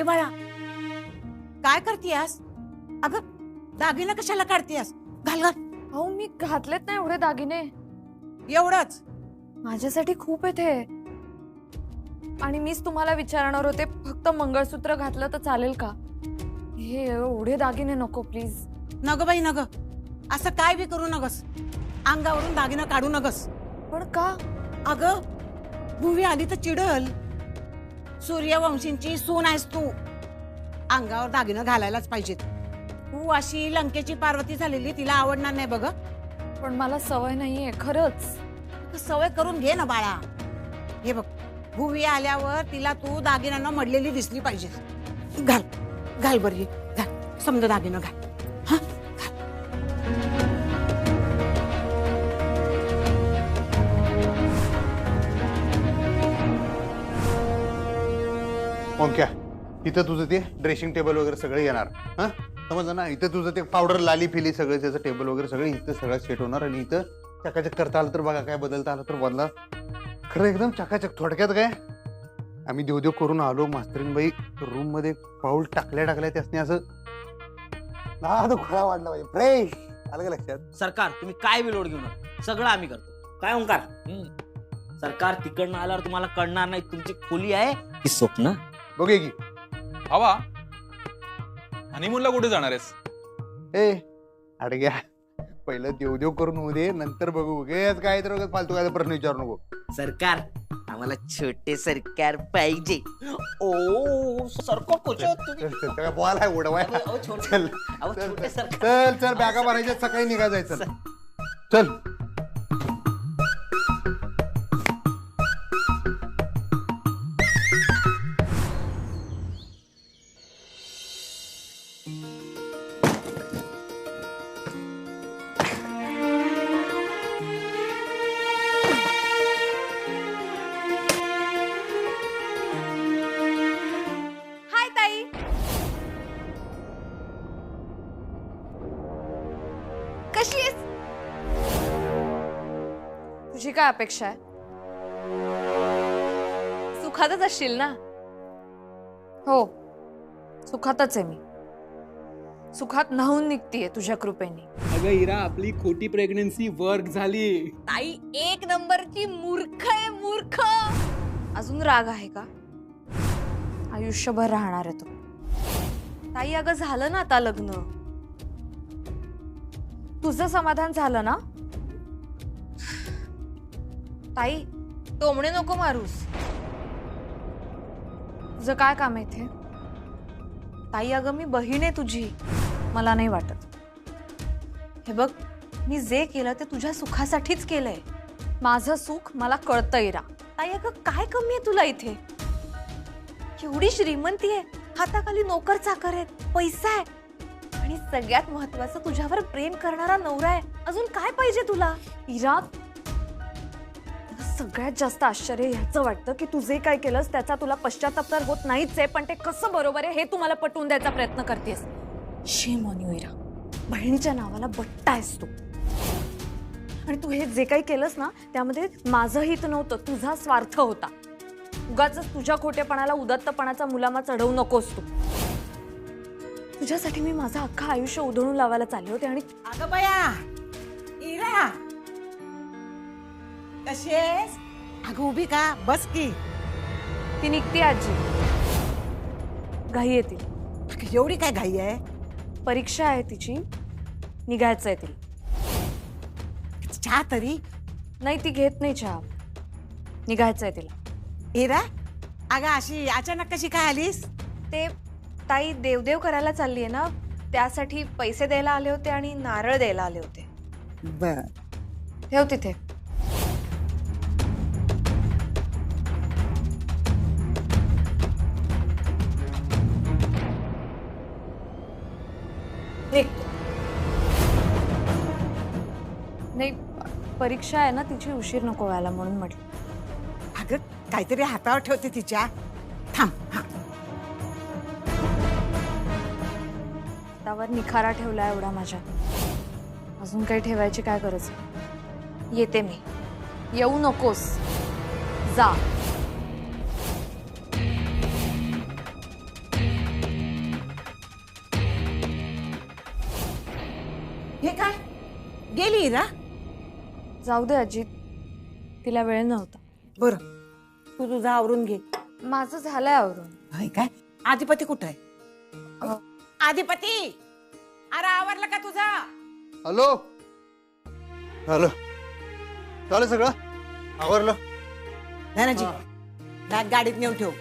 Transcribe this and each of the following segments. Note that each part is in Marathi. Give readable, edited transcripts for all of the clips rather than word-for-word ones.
ए बाळा, काय करतीयास? अगं दागिना कशाला काढतीयास? घाल घाल. अहो मी घातलेत ना एवढे दागिने. एवढंच? माझ्यासाठी खूप आहे ते. आणि मीच तुम्हाला विचारणार होते, फक्त मंगळसूत्र घातलं तर चालेल का? हे एवढे दागिने नको प्लीज. नग बाई नग, असं काय बी करू नगस. अंगावरून दागिना काढू नगस. पण का? अगं भुवी आली तर चिडल. सूर्यवंशींची सून आहेस तू, अंगावर दागिना घालायलाच पाहिजेत. तू अशी लंकेची पार्वती झालेली तिला आवडणार नाही बघ. पण मला सवय नाहीये खरंच. सवय करून घे ना बाळा. हे बघ, भुवी आल्यावर तिला तू दागिन्यानं मडलेली दिसली पाहिजे. घाल घाल बरी, घाल समजा दागिना घाल. हा ओंक्या, इथं तुझं ते ड्रेसिंग टेबल वगैरे सगळं येणार. हा समजलं ना? इथं तुझं ते पावडर लाली फिली सगळं त्याचं टेबल वगैरे सगळं इथं सगळं सेट होणार. आणि इथं चकाचक करता आलं तर बघा, काय बदलता आलं तर बदला. खरं एकदम चकाचक. थोडक्यात काय, आम्ही देवदेव करून आलो. मास्तरीनबाई रूम मध्ये पाऊल टाकल्या टाकल्या त्यासने असं खोळा वाढला पाहिजे. फ्रेश आलं का लक्षात? सरकार तुम्ही काय बी लोड घेऊ नका, सगळं आम्ही करतो. काय ओंकार? सरकार तिकडनं आल्यावर तुम्हाला कळणार नाही तुमची खोली आहे की स्वप्न. बघूया की. हवा हनीमूनला कुठे जाणार आहेस? ए अडग्या, पहिलं देवदेव करून होऊ दे, नंतर बघू. उगेच काय तर फालतू काय प्रश्न विचारू नको. सरकार आम्हाला छोटे सरकार पाहिजे. ओ सरकार काय बॉल आहे उडवाय. चल छोटे सरकार. चल चल, बॅगा भरायच्या, सकाळी निघा जायचं. चल. हाय ताई. कशी आहेस? तुझी काय अपेक्षा आहे? सुखातच असशील ना? हो, सुखातच आहे मी. सुखात न्हाऊन निघतीये तुझ्या कृपेने. अगं इरा, आपली खोटी प्रेग्नन्सी वर्क झाली. ताई एक नंबरची मूर्ख आहे, मूर्ख. अजून राग आहे का? आयुष्यभर राहणार आहे तो. ताई अगं झालं ना आता लग्न. तुझं समाधान झालं ना? ताई टोमणे नको मारूस. तुझं काय काम आहे इथे? ताई अगं मी बहीण आहे तुझी. मला नाही वाटत. हे बघ, मी जे केलं ते तुझ्या सुखासाठीच केलंय. माझं सुख मला कळतं इरा. ताई अगं काय कमी आहे तुला इथे? एवढी श्रीमंती आहे, हाताखाली नोकर चाकर आहेत, पैसा आहे, आणि सगळ्यात महत्वाचं तुझ्यावर प्रेम करणारा नवरा आहे. अजून काय पाहिजे तुला? इरा, सगळ्यात जास्त आश्चर्य ह्याचं वाटतं की तू जे काय केलंस त्याचा तुला पश्चाताप तर होत नाहीच आहे, पण ते कसं बरोबर आहे हे तू मला पटवून द्यायचा प्रयत्न करतेस. शेम ऑन यू इरा. बहिणीच्या नावाला बट्टा आहेस तू. आणि तू हे जे काही केलंस ना, त्यामध्ये माझं हित नव्हतं, तुझा स्वार्थ होता. उगाच तुझ्या खोटेपणाला उदात्तपणाचा मुलामा चढवू नकोस तू. तुझ्यासाठी मी माझं अख्खं आयुष्य उधळून लावायला चालले होते. आणि अगं बया, इरा कशी आहेस? अगं उभी का? बस की. ती निघते आजी. घाई येतील. अगं, एवढी काय घाई आहे? परीक्षा आहे तिची, निघायचं आहे तिला. चहा तरी? नाही, ती घेत नाही चहा. निघायचं आहे तिला. इरा, अगं अशी अचानक कशी काय आलीस? ते ताई देवदेव करायला चालली आहे ना, त्यासाठी पैसे द्यायला आले होते आणि नारळ द्यायला आले होते. बर. ठेव तिथे. नाही, परीक्षा आहे ना तिची, उशीर नको व्हायला म्हणून म्हटलं. अगं काहीतरी हातावर ठेवते तिच्या. थांब. हा. त्यावर निखारा ठेवला एवढा माझ्या. अजून काही ठेवायची काय गरज? येते मी. येऊ नकोस, जा. हे काय गेली ना? जाऊ दे आजी, तिला वेळ नव्हता. बर तू तुझं आवरून घे. माझं झालंय आवरून. हाय काय आधिपती कुठं आहे? आधिपती अरे आवरलं का तुझा? हॅलो हॅलो चालेल सगळं आवरलं. धनाजी बॅग गाडीत नेऊन ठेव.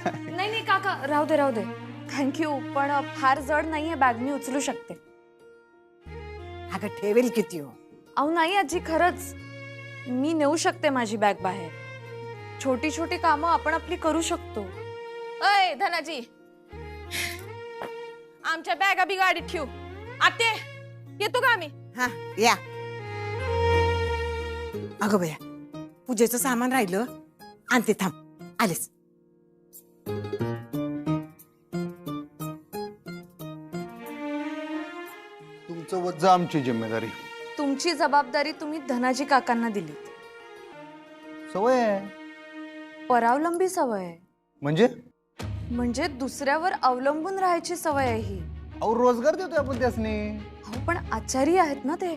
नाही नाही काका, राहू दे राहू दे. थँक्यू, पण फार जड नाहीये बॅग, मी उचलू शकते. अगं ठेवेल किती हो. अहो नाही आजी, खरंच मी नेऊ शकते माझी बॅग बाहेर. छोटी छोटी कामं आपण आपली करू शकतो. अय धनाजी, आमच्या बॅगा बी गाडीत ठेवू. आते येतो का आम्ही? हा या. अगं बया पूजेचं सामान राहिलं, आणते थांब, आलेच. तुमचं वज्ज आमची जिम्मेदारी. तुमची जबाबदारी तुम्ही धनाजी काकांना दिली. सवय आहे. परावलंबी सवय आहे. म्हणजे दुसऱ्यावर अवलंबून राहायची सवय आहे ही. अहो रोजगार देतोय आपण त्यासनी. अहो पण आचारी आहेत ना ते.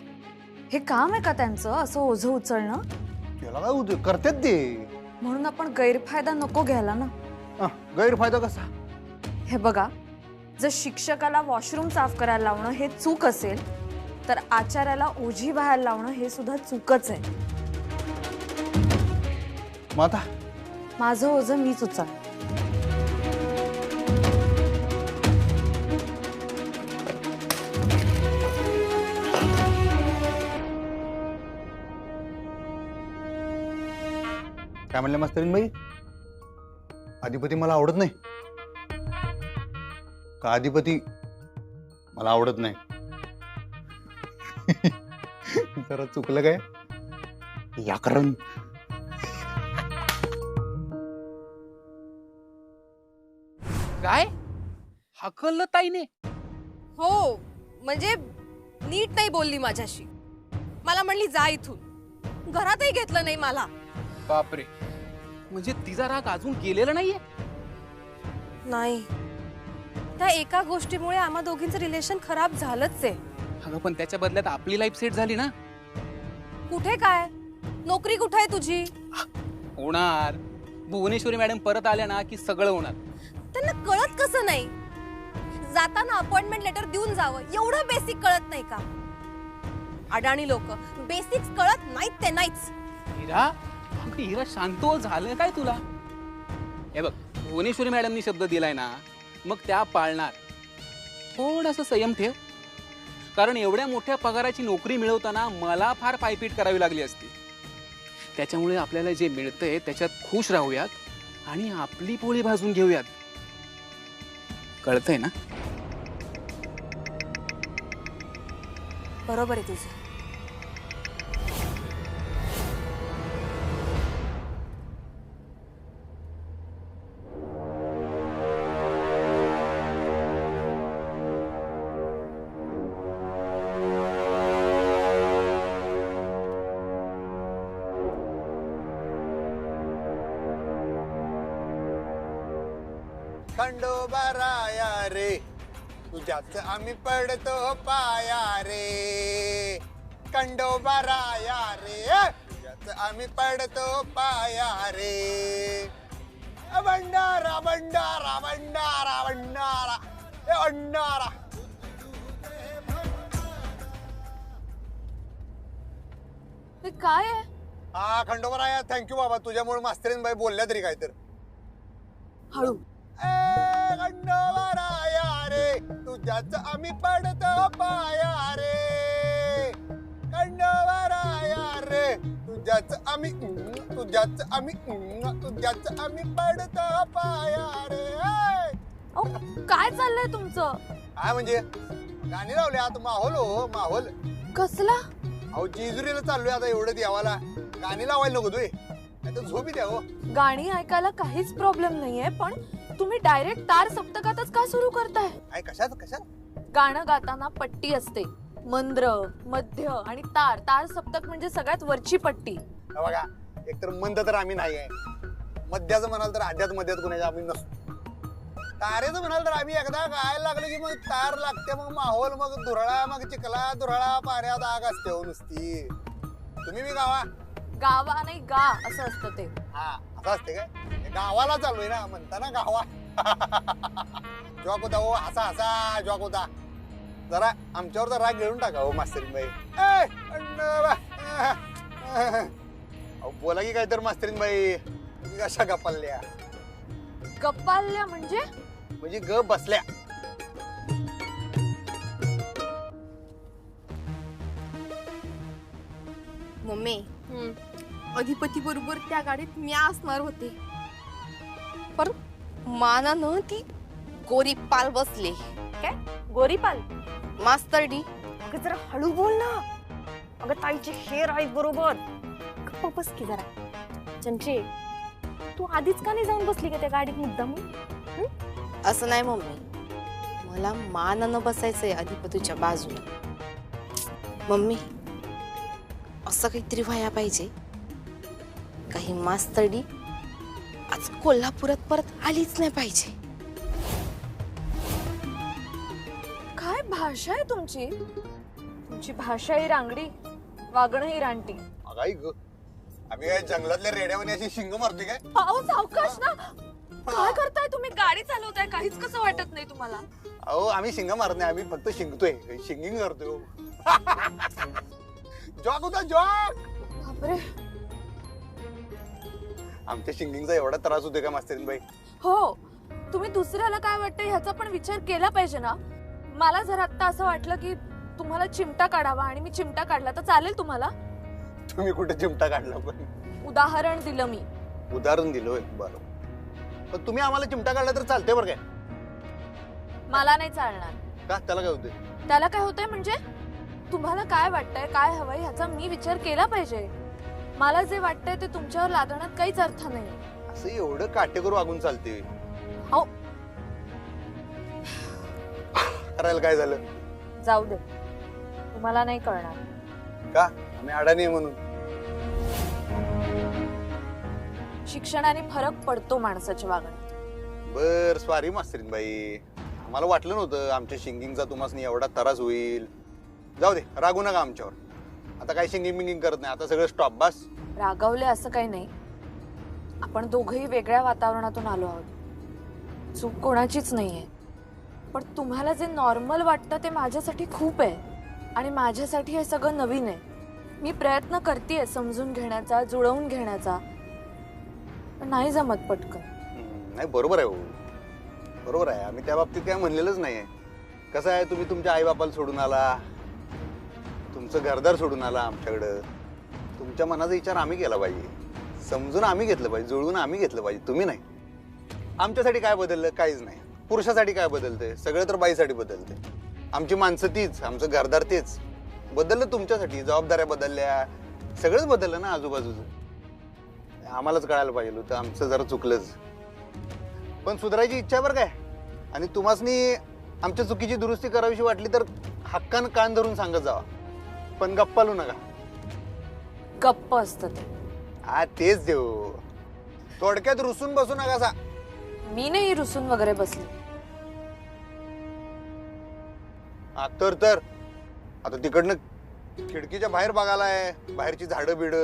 हे काम आहे का त्यांचं असं ओझं उचलणं? त्याला काय होतं, करतात ते. म्हणून आपण गैरफायदा नको घ्यायला ना. गैरफायदा कसा? हे बघा, जर शिक्षकाला वॉशरूम साफ करायला लावणं हे चूक असेल, तर आचार्याला ओझी बाहेर लावणं हे सुद्धा चूकच आहे. माता माझं ओझं मीच उचल. काय म्हणले मास्तरीन बाई? अधिपती मला आवडत नाही का? अधिपती मला आवडत नाही. जरा चुकलं काय या कारण. काय हाकललं ताईने? हो म्हणजे नीट नाही बोलली माझ्याशी. मला म्हणली जा इथून. घरातही घेतलं नाही मला. बापरे, म्हणजे तिचा राग अजून गेलेला नाहीये? नाही, त्या एका गोष्टीमुळे आम्हा दोघींचं रिलेशन खराब झालंच आहे. अगं पण त्याच्या बदल्यात आपली लाईफ सेट झाली ना. कुठे काय, नोकरी कुठे आहे तुझी? होणार. भुवनेश्वरी मॅडम परत आल्या ना की सगळं होणार. त्यांना कळत कसं नाही? जाताना अपॉइंटमेंट लेटर देऊन जावं एवढं बेसिक कळत नाही का? अडाणी लोक, बेसिक्स कळत नाहीत ते नाहीच. हिरा, हिरा शांत हो, झालं काय तुला? हे बघ, भुवनेश्वरी मॅडमनी शब्द दिलाय ना, मग त्या पाळणार. थोडंसं संयम ठेव, कारण एवढ्या मोठ्या पगाराची नोकरी मिळवताना मला फार पायपीट करावी लागली असती. त्याच्यामुळे आपल्याला जे मिळतंय त्याच्यात खुश राहूयात आणि आपली पोळी भाजून घेऊयात. कळतंय ना? बरोबर आहे तुझं. खंडोबा राया रे, तुझ्याच आम्ही पडतो पाया रे. खंडोबा राया रे, तुझ्याच आम्ही पडतो पाया रे. भंडारा भंडारा भंडारा भंडारा भंडारा. हे काय आहे? हा खंडोबा राया, थँक्यू बाबा. तुझ्यामुळे मास्तरीन बाई बोलल्या तरी काय तर. हळू. खंडोबा राया रे, तुझ्याच आम्ही पडतो पाया रे. खंडोबा राया रे, तुझ्याच आम्ही पडतो पाया रे. अहो, काय चाललंय तुमचं? काय म्हणजे गाणी लावले आता? माहोल हो माहोल. कसला? अहो जेजुरीला चाललोय आता, एवढं देवाला गाणी लावायला नको तुय, नाही तर झोपी द्या हो. गाणी ऐकायला काहीच प्रॉब्लेम नाहीये, पण तुम्ही डायरेक्ट तार सप्तकातच का सुरू करताय? काय कशात कशात? गाणं गाताना पट्टी असते, मंद्र, मध्य आणि तार. तार सप्तक म्हणजे सगळ्यात वरची पट्टी. बघा, एकतर मंद तर आम्ही नाही आहे, मध्याचं म्हणाल तर आध्यात मध्यात कुणाच्या आम्ही नसतो. तारेचं म्हणाल तर आम्ही एकदा गायला लागलो की मग तार लागते, मग माहोल, मग धुरळा, मग चिखला धुरळा पाण्यात आग असते हो नुसती. तुम्ही बी गावा. गावा नाही गा असं असतं ते. हा असं असते काय? गावाला चाललोय ना म्हणता ना गावा. जॉक होता हो, हसा हसा जॉक होता. जरा आमच्यावर जरा राग घेऊन टाका हो मास्तरीन बाई. बोला की काय तर मास्तरीन बाई, तुम्ही कशा गप्पाल्या? गप्पाल्या म्हणजे? म्हणजे ग बसल्या. मम्मी अधिपती बरोबर त्या गाडीत मी असणार होते, पर मानानं ती गोरीपाल बसले. काय गोरीपाल? मास्तरडी अगं जरा हळू बोल ना. अगं ताईचे हेर आहेत बरोबर. गप्प बस की जरा. चंचे तू आधीच का नाही जाऊन बसली का त्या गाडीत मुद्दाम? असं नाही मम्मी, मला मानानं बसायचंय अधिपतीच्या बाजूला. मम्मी असं काहीतरी व्हायला पाहिजे काही मास्तरडी आज कोल्हापुरात परत आलीच नाही पाहिजे. काय भाषा आहे तुमची? तुमची भाषा ही रांगडी, वागणं ही रानटी. अगाई ग, आम्ही काय जंगलातल्या रेड्यावानी अशी शिंग मारते काय? अहो सावकाश ना. काय करताय तुम्ही? गाडी चालवताय, काहीच कसं वाटत नाही तुम्हाला? अहो आम्ही शिंग मारत नाही, आम्ही फक्त शिंगतोय, शिंगिंग करतोय. जॉक होता जॉक. बापरे. आमच्या शिंगिंगचा एवढा त्रास होतोय का मास्तरीन बाई? हो, तुम्ही दुसऱ्याला काय वाटतं ह्याचा पण विचार केला पाहिजे ना. मला जर आता असं वाटलं की तुम्हाला चिमटा काढावा आणि मी चिमटा काढला तर चालेल तुम्हाला? तुम्ही कुठे चिमटा काढला? पण उदाहरण दिलं मी. उदाहरण दिलोय बरोबर, पण तुम्ही आम्हाला चिमटा काढला तर चालतंय बरं काय? मला नाही चालणार. का? त्याला काय होतंय? त्याला काय होतंय म्हणजे तुम्हाला काय वाटतंय, काय हवंय ह्याचा मी विचार केला पाहिजे. मला जे वाटतंय ते तुमच्यावर लादण्यात काहीच अर्थ नाही. असं एवढं काटेकोर वागून चालते? हो. करायला काय झालं? जाऊ दे, तुम्हाला नाही कळणार. का? आम्ही अडाणी म्हणून? शिक्षणाने फरक पडतो माणसाच्या वागण्यात. बर स्वारी मास्तरीन बाई, आम्हाला वाटलं नव्हतं आमच्या शिंगिंगचा तुम्हाला एवढा त्रास होईल. जाऊ दे, रागू नका आमच्यावर. आता काय शिंगिंग बिंगिंग करत नाही, आता सगळं स्टॉप बस. रागावले असं काही नाही. आपण दोघंही वेगळ्या वातावरणातून आलो आहोत. चूक कोणाचीच नाहीये. पण तुम्हाला जे नॉर्मल वाटतं ते माझ्यासाठी खूप आहे आणि माझ्यासाठी हे सगळं नवीन आहे. मी प्रयत्न करतेय समजून घेण्याचा, जुळवून घेण्याचा, पण नाही जमत पटकन. नाही बरोबर आहे हो, बरोबर आहे. आम्ही त्या बाबतीत काय म्हणलेलंच नाहीये. कसं आहे, तुम्ही तुमच्या आई बापाला सोडून आला, तुमचं घरदार सोडून आला आमच्याकडं. तुमच्या मनाचा विचार आम्ही केला पाहिजे, समजून आम्ही घेतलं पाहिजे, जुळवून आम्ही घेतलं पाहिजे, तुम्ही नाही. आमच्यासाठी काय बदललं? काहीच नाही. पुरुषासाठी काय बदलतंय? सगळं तर बाईसाठी बदलतंय. आमची माणसं तीच, आमचं घरदार तेच. बदललं तुमच्यासाठी, जबाबदाऱ्या बदलल्या, सगळंच बदललं ना आजूबाजूचं. आम्हालाच कळायला पाहिजे होतं, आमचं जरा चुकलंच. पण सुधारायची इच्छा बरं काय. आणि तुम्हासनी आमच्या चुकीची दुरुस्ती करावीशी वाटली तर हक्कानं कान धरून सांगत जावा, पण गप्पालू नका. गप्प असतं ते. हा तेच देऊ, थोडक्यात रुसून बसू नका सा. मी नाही रुसून वगैरे बसली. तर आता तिकडनं खिडकीच्या बाहेर बघायला आहे, बाहेरची झाडं बिड.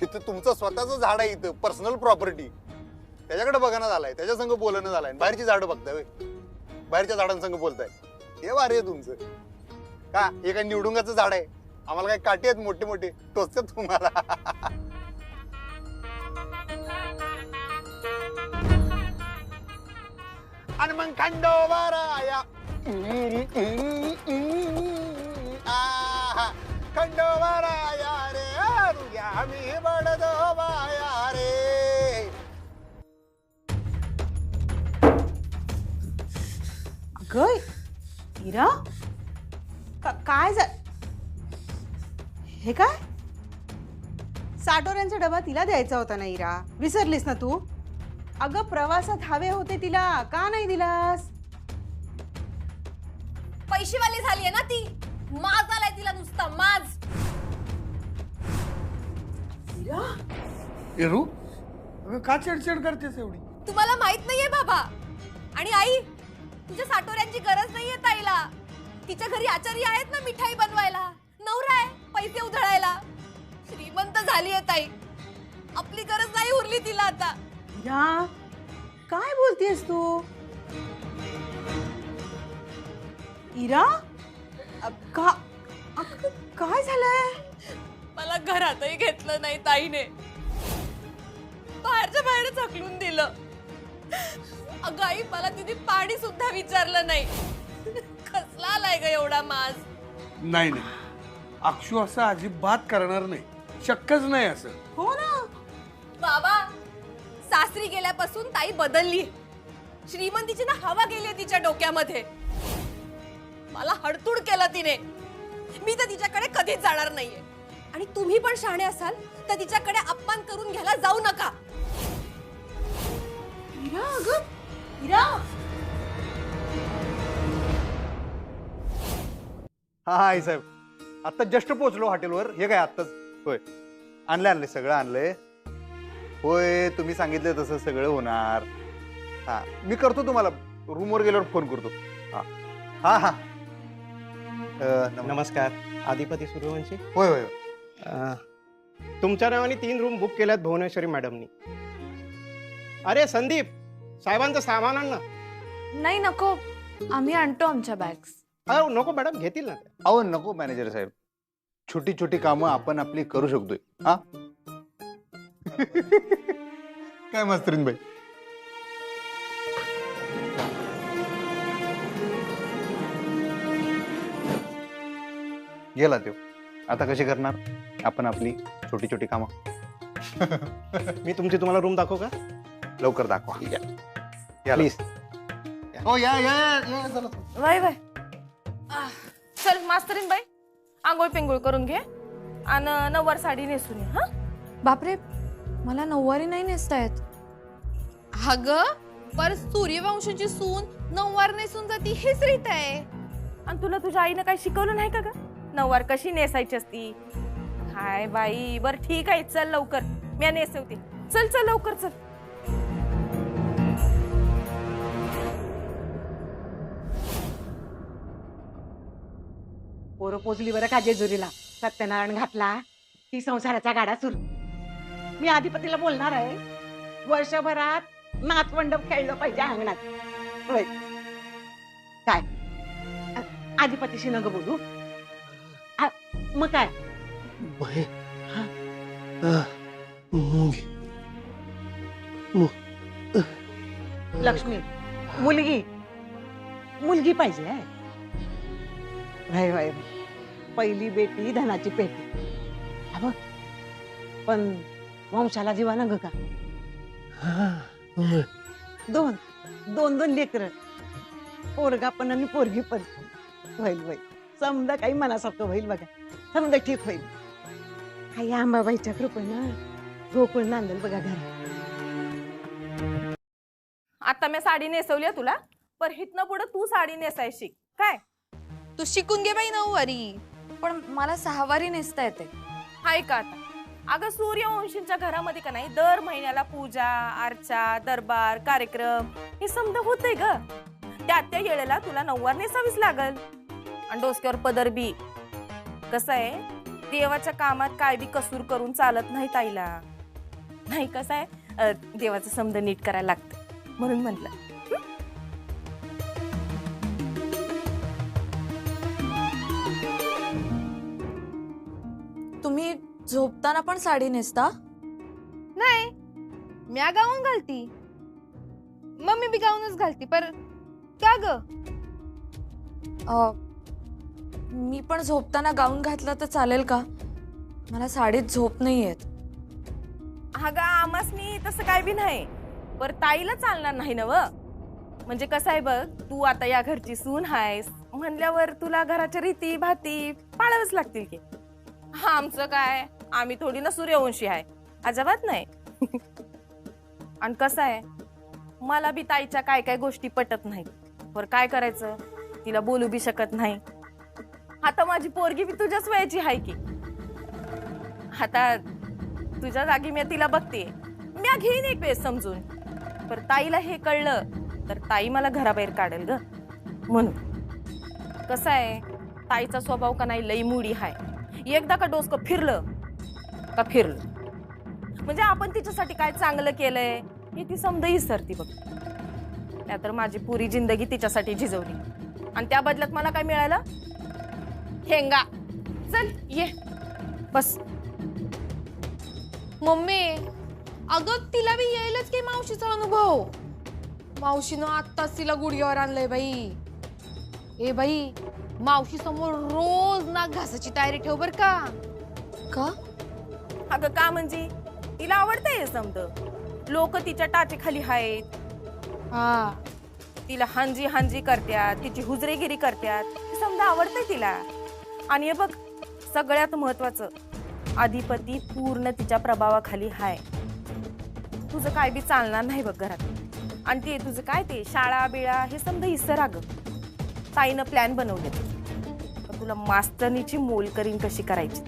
इथं तुमचं स्वतःच झाड आहे, इथं पर्सनल प्रॉपर्टी, त्याच्याकडे बघणं झालाय, त्याच्या संग बोलणं झालंय. बाहेरची झाडं बघताय, बाहेरच्या झाडांसंग बोलताय. हे वारे आहे तुमचं का? हे काय निवडुंगाचं झाड आहे? आम्हाला काय काटे आहेत मोठे मोठे, टोचतात तुम्हाला. आणि मग खंडोबाराया खंडोबाराया रे तुझ्या मी बडदोबाया रे. अगं हिरा, काय हे काय? साठोऱ्यांचा डबा तिला द्यायचा होता ना हिरा, विसरलीस ना तू? अगं प्रवासात हवे होते तिला, का नाही दिलास? पैशीवाली झालीये ना ती, माज आलाय तिला नुसता माज. एरू, अगं का चिडचिड करतेस एवढी? तुम्हाला माहित नाहीये बाबा, आणि आई, तुझ्या साठवऱ्यांची गरज नाहीये ताईला. तिच्या घरी आचारी आहेत ना मिठाई बनवायला, नवरा आहे पैसे उधळायला. श्रीमंत झालीये ताई, आपली गरज नाही उरली तिला आता. इरा, काय बोलतेस तू? इरा, काय झालंय? मला घरातही घेतलं नाही ताईने, बाहेरच्या बाहेरच हकलून दिलं. अगं आई, मला तिने पाणी सुद्धा विचारलं नाही. कसला आलाय ग एवढा माज? नाही नाही, अक्षू असं अजिबात करणार नाही, शक्यच नाही असं. हो ना. बाबा, सासरी गेल्यापासून ताई बदलली. श्रीमंतीची ना हवा गेली तिच्या डोक्यामध्ये. मला हडतूड केलं तिने. मी तर तिच्याकडे कधीच जाणार नाहीये. आणि तुम्ही पण शहाणे असाल तर तिच्याकडे अपमान करून घ्यायला जाऊ नका. इरा, अगं इरा. हा आई साहेब, आता जस्ट पोहोचलो हॉटेलवर. हे काय आत्ताच? होय, आणलंय सगळं आणलंय. होय, तुम्ही सांगितलं तसं सगळं होणार. हा, मी करतो तुम्हाला रूमवर गेल्यावर फोन करतो. हा हा हा. नमस्कार, आदिपती सूर्यवंशी. होय होय. तुमच्या नावाने 3 रूम बुक केल्यात भुवनेश्वरी मॅडमनी. अरे संदीप, साहेबांचं सामान आण ना. नाही नको, आम्ही आणतो आमच्या बॅग्स. अहो नको मॅडम, घेतील ना. अहो नको मॅनेजर साहेब, छोटी छोटी कामं आपण आपली करू शकतोय. हा काय मास्तरीन बाई. गेला तो. आता कशी करणार आपण आपली छोटी छोटी कामं? मी तुम्हाला रूम दाखवू का? लवकर दाखवा. या प्लीज. हो या या या चला. वय वय. चल मास्तरीन बाई, आंघोळ पिंगोळ करून घे आणि नववार साडी नेसून ये. हा बापरे, मला नऊवारी नाही नेसता येत. अगं, पर सूर्यवंशाची सून नववार नेसून जाती हीच रीत आहे. आणि तुला तुझ्या आईनं काही शिकवलं नाही का ग, नववार कशी नेसायची असती? हाय बाई, बर ठीक आहे, चल लवकर, मी नेसवते. चल चल लवकर चल. पोरं पोचली बरं का जेजुरीला. सत्यनारायण घातला की संसाराचा गाडा सुरू. मी आधिपतीला बोलणार आहे, वर्षभरात नाथमंडप खेळलं पाहिजे अंगणात. होय काय? आधिपतीशी नग बोलू. मग काय? लक्ष्मी, मुलगी मुलगी पाहिजे. वय पहिली बेटी धनाची पेटी. हा बघ, पण वंशाला जीवा न ग का. दोन दोन दोन लेकर, पोरगा पण आणि पोरगी पण. होईल समजा काही मनासारखं होईल बघा. समजा ठीक होईल. काही आंबाबाईच्या कृपेनं गोकुळ नांदल बघा घर. आता मी साडी नेसवली तुला, पर हितनं पुढे तू साडी नेसाय शिक. काय तू शिकून घे बाई नऊवारी. पण मला 6 वारी नेसता येते. हाय का आता? अगं, सूर्यवंशींच्या घरामध्ये का नाही दर महिन्याला पूजा अर्चा दरबार कार्यक्रम हे समजा होतंय ग. त्या वेळेला तुला नऊवार नेसावीच लागल. आणि डोसक्यावर पदर बी. कसं आहे, देवाच्या कामात काय बी कसूर करून चालत नाही ताईला. नाही कसं आहे, देवाचं समजा नीट करायला लागतं म्हणून म्हटलं. तुम्ही झोपताना पण साडी नेसता? नाही, म्या गाऊन घालती, मम्मी बी गाऊनच घालती. पर का ग? मी पण झोपताना गाऊन घातला तर चालेल का? मला साडीत झोप नाही येत. अगं, आमासनी तसं काय बी नाही, पर ताईला चालणार नाही ना व. म्हणजे कसं आहे बघ, तू आता या घरची सून आहेस म्हणल्यावर तुला घराच्या रीती भाती पाळावंच लागतील की. आमचं काय, आम्ही थोडी ना सूर्यवंशी आहे, अजिबात नाही. आणि कसं आहे, मला बी ताईच्या काय काय गोष्टी पटत नाहीत. पर काय करायचं, तिला बोलू बी शकत नाही. आता माझी पोरगी बी तुझ्याच वयाची आहे की. आता तुझ्या जागी मी तिला बघते, मी घेईन एक वेळ समजून. पर ताईला हे कळलं तर ताई मला घराबाहेर काढेल ग, म्हणून. कसं आहे, ताईचा स्वभाव का नाही लई मुडी हाय. एकदा का डोसकं फिरलं का फिरलं. म्हणजे आपण तिच्यासाठी काय चांगलं केलंय हे ती समजा विसरती बघ. नाहीतर माझी पुरी जिंदगी तिच्यासाठी झिजवली आणि त्या बदल्यात मला काय मिळालं? ठेंगा. चल ये बस. मम्मी, अगं तिला बी येईलच की मावशीचा अनुभव. मावशीनं आत्ताच तिला गुडघ्यावर आणलंय बाई. ए बाई, मावशी समोर रोज नाक घासाची तयारी ठेव बर का. का? अगं का म्हणजे तिला आवडतंय हे समज. लोक तिच्या टाचेखाली आहेत, हा, तिला हांजी हांजी करत्यात, तिची हुजरेगिरी करत्यात, हे समजा आवडतंय तिला. आणि हे बघ, सगळ्यात महत्वाचं, अधिपती पूर्ण तिच्या प्रभावाखाली हाय. तुझं काय बी चालणार नाही बघ घरात. आणि ते तुझं काय ते शाळा बिळा हे समजा इसर. अगं ताईनं प्लॅन बनवले, तुला मास्तरणीची मोल करीन कशी करायची.